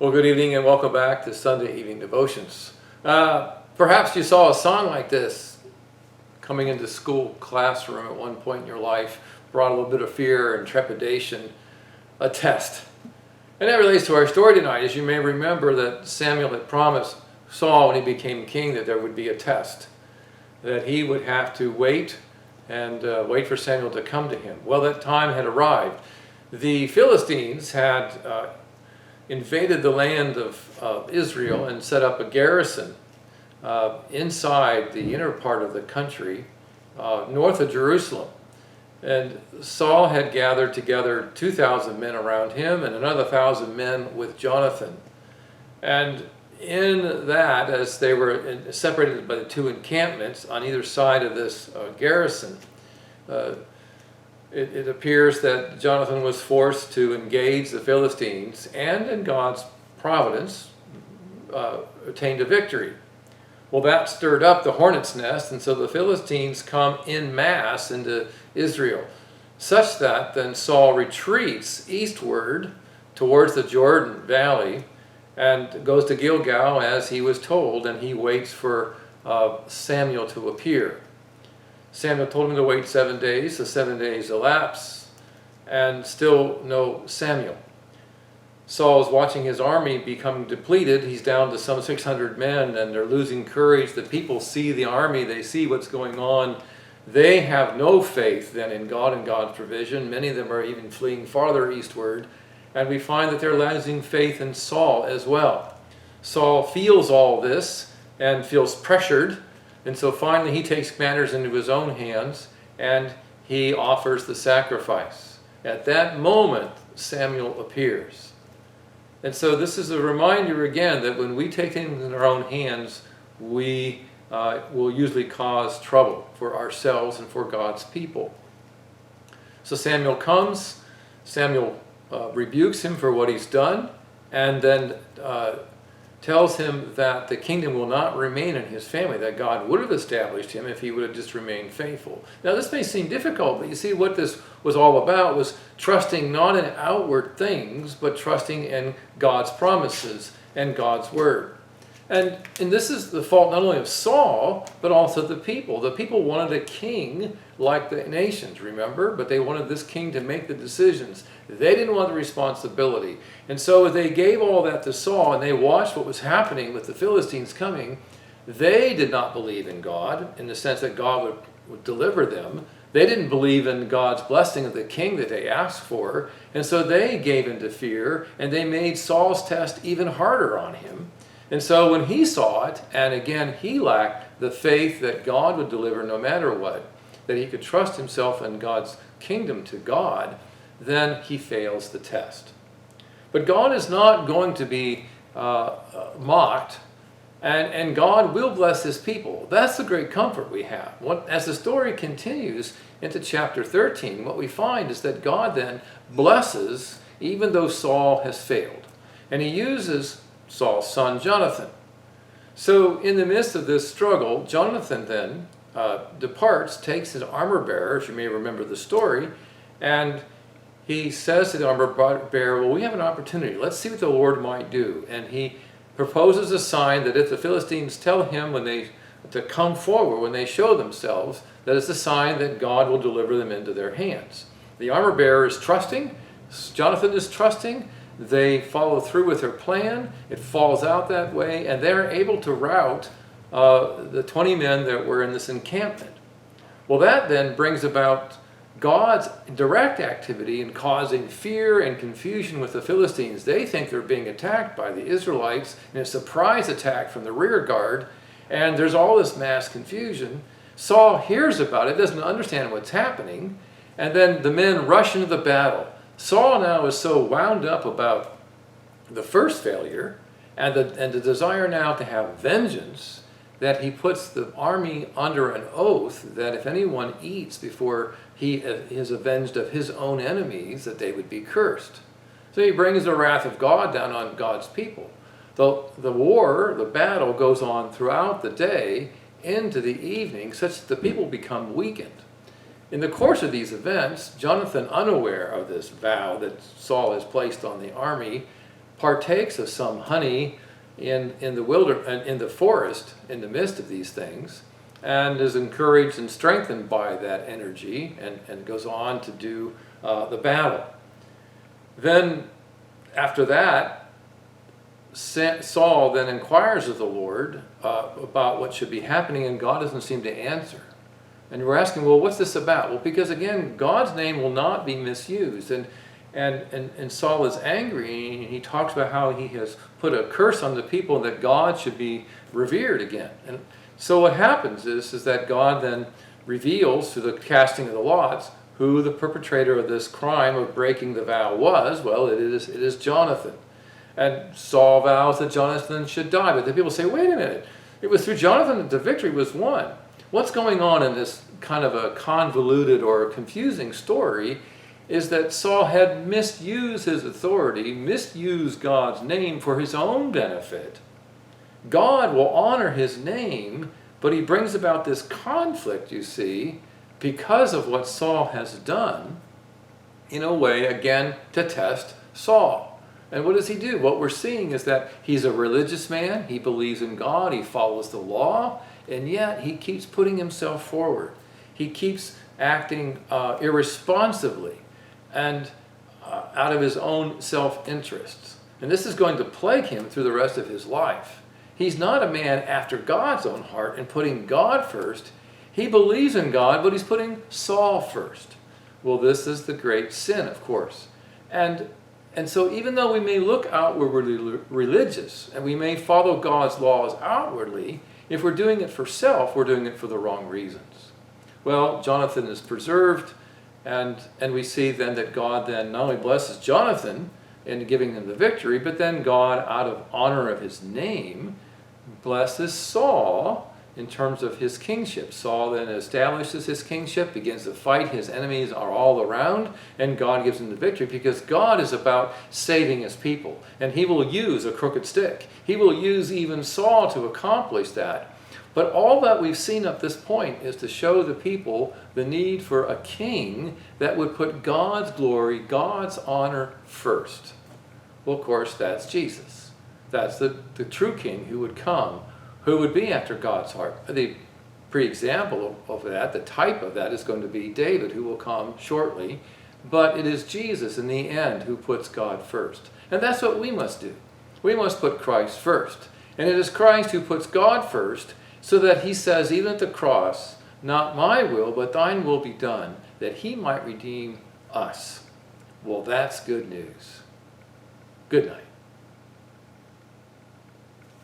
Well, good evening and welcome back to Sunday Evening Devotions. Perhaps you saw a song like this coming into school classroom at one point in your life, brought a little bit of fear and trepidation, a test. And that relates to our story tonight. As you may remember, that Samuel had promised Saul when he became king that there would be a test, that he would have to wait and wait for Samuel to come to him. Well, that time had arrived. The Philistines had invaded the land of Israel and set up a garrison inside the inner part of the country, north of Jerusalem. And Saul had gathered together 2,000 men around him and another 1,000 men with Jonathan. And in that, as they were separated by the two encampments on either side of this garrison, it appears that Jonathan was forced to engage the Philistines and, in God's providence, attained a victory. Well, that stirred up the hornet's nest, and so the Philistines come en masse into Israel, such that then Saul retreats eastward towards the Jordan Valley and goes to Gilgal as he was told, and he waits for Samuel to appear. Samuel told him to wait 7 days. The 7 days elapse, and still no Samuel. Saul is watching his army become depleted. He's down to some 600 men, and they're losing courage. The people see the army. They see what's going on. They have no faith then in God and God's provision. Many of them are even fleeing farther eastward. And we find that they're losing faith in Saul as well. Saul feels all this and feels pressured. And so finally he takes matters into his own hands and he offers the sacrifice. At that moment, Samuel appears. And so this is a reminder again that when we take things in our own hands, we will usually cause trouble for ourselves and for God's people. So Samuel comes, Samuel rebukes him for what he's done, and then tells him that the kingdom will not remain in his family, that God would have established him if he would have just remained faithful. Now this may seem difficult, but you see what this was all about was trusting not in outward things, but trusting in God's promises and God's word. And this is the fault not only of Saul, but also the people. The people wanted a king like the nations, remember? But they wanted this king to make the decisions. They didn't want the responsibility. And so they gave all that to Saul, and they watched what was happening with the Philistines coming. They did not believe in God, in the sense that God would deliver them. They didn't believe in God's blessing of the king that they asked for. And so they gave into fear, and they made Saul's test even harder on him. And so when he saw it, and again he lacked the faith that God would deliver no matter what, that he could trust himself and God's kingdom to God, then he fails the test. But God is not going to be mocked, and God will bless his people. That's the great comfort we have. As the story continues into chapter 13, what we find is that God then blesses even though Saul has failed. And he uses Saul's son Jonathan. So in the midst of this struggle, Jonathan then departs, takes his armor bearer, as you may remember the story, and he says to the armor bearer, well, we have an opportunity. Let's see what the Lord might do. And he proposes a sign that if the Philistines tell him to come forward when they show themselves, that is a sign that God will deliver them into their hands. The armor bearer is trusting. Jonathan is trusting. They follow through with their plan. It falls out that way, and they're able to rout the 20 men that were in this encampment. Well, that then brings about God's direct activity in causing fear and confusion with the Philistines. They think they're being attacked by the Israelites in a surprise attack from the rear guard, and there's all this mass confusion. Saul hears about it, doesn't understand what's happening, and then the men rush into the battle. Saul now is so wound up about the first failure and the desire now to have vengeance that he puts the army under an oath that if anyone eats before he is avenged of his own enemies, that they would be cursed. So he brings the wrath of God down on God's people. The war, the battle, goes on throughout the day into the evening, such that the people become weakened. In the course of these events, Jonathan, unaware of this vow that Saul has placed on the army, partakes of some honey in the forest, in the midst of these things, and is encouraged and strengthened by that energy, and goes on to do the battle. Then, after that, Saul then inquires of the Lord about what should be happening, and God doesn't seem to answer. And we're asking, well, what's this about? Well, because again, God's name will not be misused. And Saul is angry, and he talks about how he has put a curse on the people, and that God should be revered again. And so what happens is that God then reveals through the casting of the lots who the perpetrator of this crime of breaking the vow was. Well, it is Jonathan. And Saul vows that Jonathan should die. But the people say, wait a minute, it was through Jonathan that the victory was won. What's going on in this kind of a convoluted or confusing story is that Saul had misused his authority, misused God's name for his own benefit. God will honor his name, but he brings about this conflict, you see, because of what Saul has done, in a way, again, to test Saul. And what does he do? What we're seeing is that he's a religious man, he believes in God, he follows the law, and yet he keeps putting himself forward. He keeps acting irresponsibly and out of his own self-interests. And this is going to plague him through the rest of his life. He's not a man after God's own heart and putting God first. He believes in God, but he's putting Saul first. Well, this is the great sin, of course. And so even though we may look outwardly religious, and we may follow God's laws outwardly, if we're doing it for self, we're doing it for the wrong reasons. Well, Jonathan is preserved, and we see then that God then not only blesses Jonathan in giving him the victory, but then God, out of honor of his name, blesses Saul in terms of his kingship. Saul then establishes his kingship, begins to fight. His enemies are all around, and God gives him the victory because God is about saving his people. And he will use a crooked stick. He will use even Saul to accomplish that. But all that we've seen up this point is to show the people the need for a king that would put God's glory, God's honor first. Well, of course, that's Jesus. That's the true king who would come, who would be after God's heart. The pre-example of that, the type of that, is going to be David, who will come shortly. But it is Jesus in the end who puts God first. And that's what we must do. We must put Christ first. And it is Christ who puts God first, so that he says, even at the cross, not my will, but thine will be done, that he might redeem us. Well, that's good news. Good night.